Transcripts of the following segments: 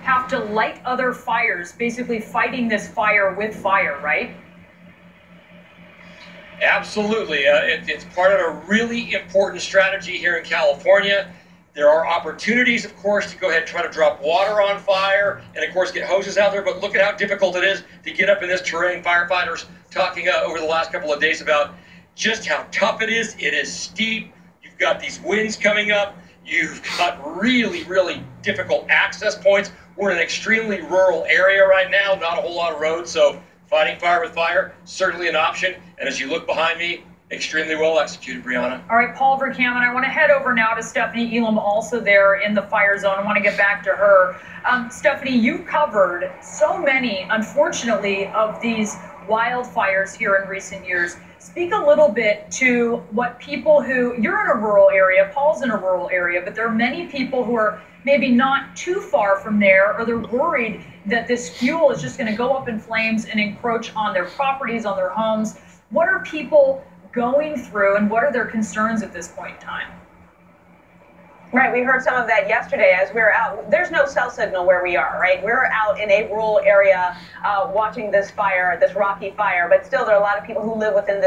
have to light other fires, basically fighting this fire with fire, right? Absolutely. It's part of a really important strategy here in California. There are opportunities, of course, to go ahead and try to drop water on fire and, of course, get hoses out there. But look at how difficult it is to get up in this terrain. Firefighters talking over the last couple of days about just how tough it is. It is steep. You've got these winds coming up. You've got really, really difficult access points. We're in an extremely rural area right now, not a whole lot of roads. So fighting fire with fire, certainly an option. And as you look behind me, extremely well executed, Brianna. All right, Paul Verkaman, I want to head over now to Stephanie Elam, also there in the fire zone. I want to get back to her. Stephanie, you've covered so many, unfortunately, of these wildfires here in recent years. Speak a little bit to what people who, you're in a rural area, Paul's in a rural area, but there are many people who are maybe not too far from there, or they're worried that this fuel is just going to go up in flames and encroach on their properties, on their homes. What are people going through, and what are their concerns at this point in time? Right, we heard some of that yesterday as we were out. There's no cell signal where we are, right? We're out in a rural area watching this fire, this rocky fire, but still there are a lot of people who live within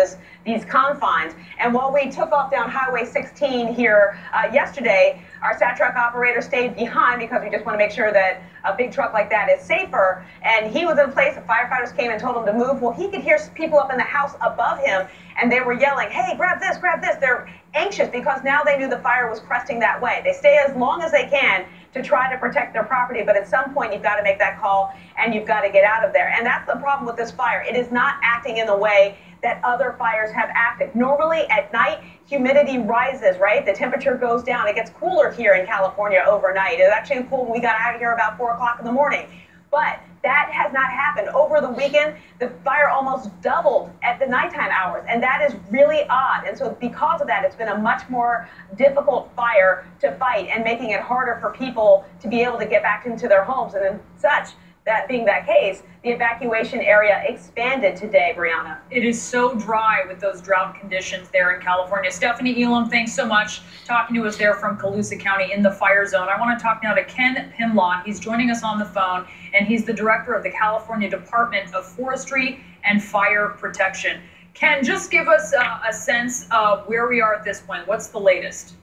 these confines. And while we took off down Highway 16 here yesterday, our SAT truck operator stayed behind because we just want to make sure that a big truck like that is safer. And he was in place. The firefighters came and told him to move. Well, he could hear people up in the house above him, and they were yelling, hey, grab this, grab this. They're anxious because now they knew the fire was cresting that way. They stay as long as they can to try to protect their property, but at some point you've got to make that call and you've got to get out of there. And that's the problem with this fire. It is not acting in the way that other fires have acted. Normally at night, humidity rises, right? The temperature goes down. It gets cooler here in California overnight. It's actually cool when we got out of here about 4 o'clock in the morning. But that has not happened. Over the weekend, the fire almost doubled at the nighttime hours, and that is really odd. And so because of that, it's been a much more difficult fire to fight and making it harder for people to be able to get back into their homes. And then such, that being that case, the evacuation area expanded today, Brianna. It is so dry with those drought conditions there in California. Stephanie Elam, thanks so much talking to us there from Colusa County in the fire zone. I want to talk now to Ken Pimlott. He's joining us on the phone, and he's the director of the California Department of Forestry and Fire Protection. Ken, just give us a sense of where we are at this point. What's the latest?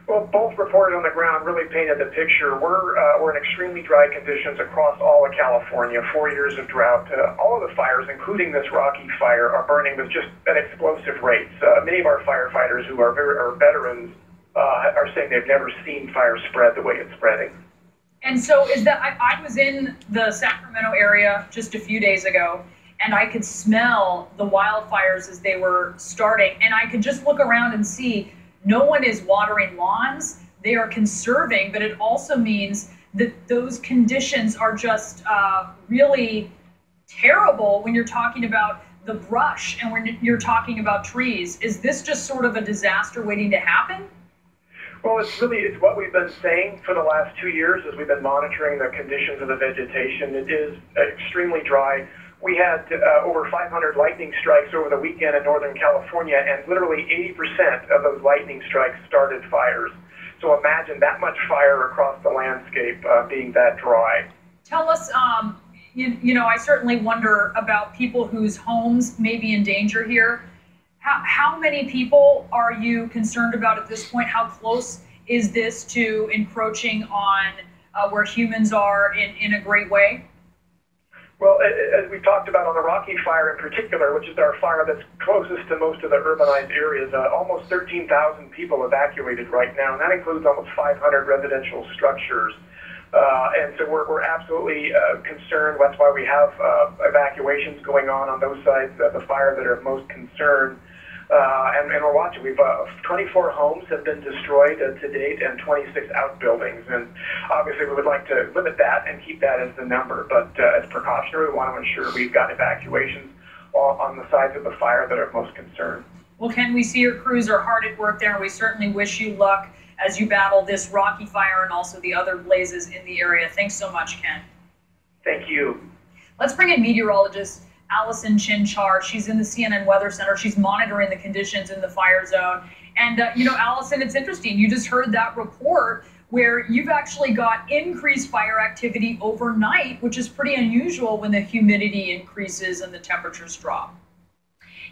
Well, both reported on the ground really painted the picture. We're in extremely dry conditions across all of California, 4 years of drought. All of the fires, including this Rocky fire, are burning with just an explosive rates. Many of our firefighters who are veterans are saying they've never seen fire spread the way it's spreading. And so is that, I was in the Sacramento area just a few days ago, and I could smell the wildfires as they were starting, and I could just look around and see no one is watering lawns. They are conserving, but it also means that those conditions are just really terrible when you're talking about the brush and when you're talking about trees. Is this just sort of a disaster waiting to happen? Well, it's what we've been saying for the last 2 years as we've been monitoring the conditions of the vegetation. It is extremely dry. We had over 500 lightning strikes over the weekend in Northern California, and literally 80% of those lightning strikes started fires. So imagine that much fire across the landscape being that dry. Tell us, you know, I certainly wonder about people whose homes may be in danger here. How many people are you concerned about at this point? How close is this to encroaching on where humans are in a great way? Well, as we talked about on the Rocky Fire in particular, which is our fire that's closest to most of the urbanized areas, almost 13,000 people evacuated right now, and that includes almost 500 residential structures. And so we're absolutely concerned. That's why we have evacuations going on those sides of the fire that are most concerned. And we're watching. We've 24 homes have been destroyed to date, and 26 outbuildings. And obviously, we would like to limit that and keep that as the number. But as precautionary, we want to ensure we've got evacuations on the sides of the fire that are most concerned. Well, Ken, we see your crews are hard at work there, and we certainly wish you luck as you battle this Rocky Fire and also the other blazes in the area. Thanks so much, Ken. Thank you. Let's bring in meteorologist Allison Chin-Char. She's in the CNN Weather Center. She's monitoring the conditions in the fire zone. And, you know, Allison, it's interesting. You just heard that report where you've actually got increased fire activity overnight, which is pretty unusual when the humidity increases and the temperatures drop.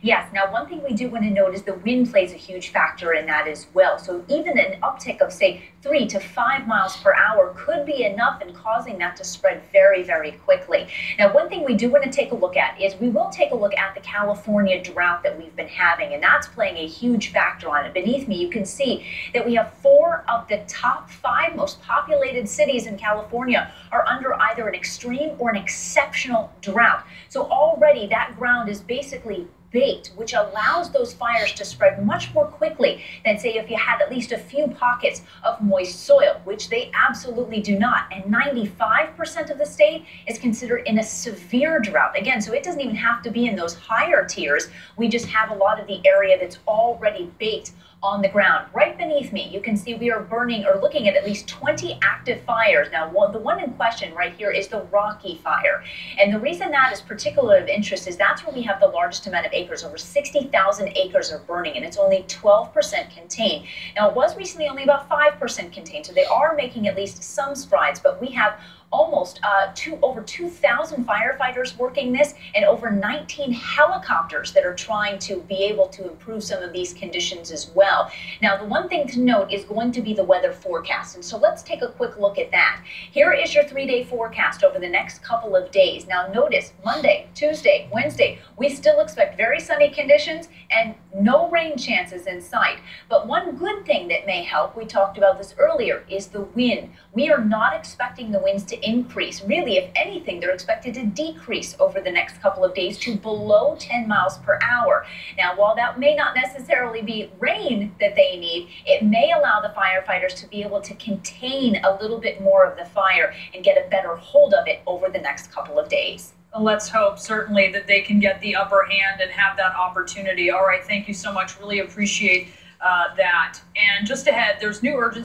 Yes. Now, one thing we do want to note is the wind plays a huge factor in that as well. So even an uptick of, say, 3 to 5 miles per hour could be enough in causing that to spread very, very quickly. Now, one thing we do want to take a look at is we will take a look at the California drought that we've been having, and that's playing a huge factor on it. Beneath me, you can see that we have 4 of the top 5 most populated cities in California are under either an extreme or an exceptional drought. So already that ground is basically baked, which allows those fires to spread much more quickly than, say, if you had at least a few pockets of moist soil, which they absolutely do not. And 95% of the state is considered in a severe drought. Again, so it doesn't even have to be in those higher tiers. We just have a lot of the area that's already baked on the ground. Right beneath me, you can see we are burning or looking at least 20 active fires. Now, the one in question right here is the Rocky Fire. And the reason that is particularly of interest is that's where we have the largest amount of acres. Over 60,000 acres are burning, and it's only 12% contained. Now, it was recently only about 5% contained, so they are making at least some strides, but we have almost over 2,000 firefighters working this and over 19 helicopters that are trying to be able to improve some of these conditions as well. Now, the one thing to note is going to be the weather forecast. And so let's take a quick look at that. Here is your 3-day forecast over the next couple of days. Now, notice Monday, Tuesday, Wednesday, we still expect very sunny conditions and no rain chances in sight. But one good thing that may help, we talked about this earlier, is the wind. We are not expecting the winds to increase. Really, if anything, they're expected to decrease over the next couple of days to below 10 miles per hour. Now, while that may not necessarily be rain that they need, it may allow the firefighters to be able to contain a little bit more of the fire and get a better hold of it over the next couple of days. Let's hope certainly that they can get the upper hand and have that opportunity. All right, thank you so much. Really appreciate that. And just ahead, there's new urgency.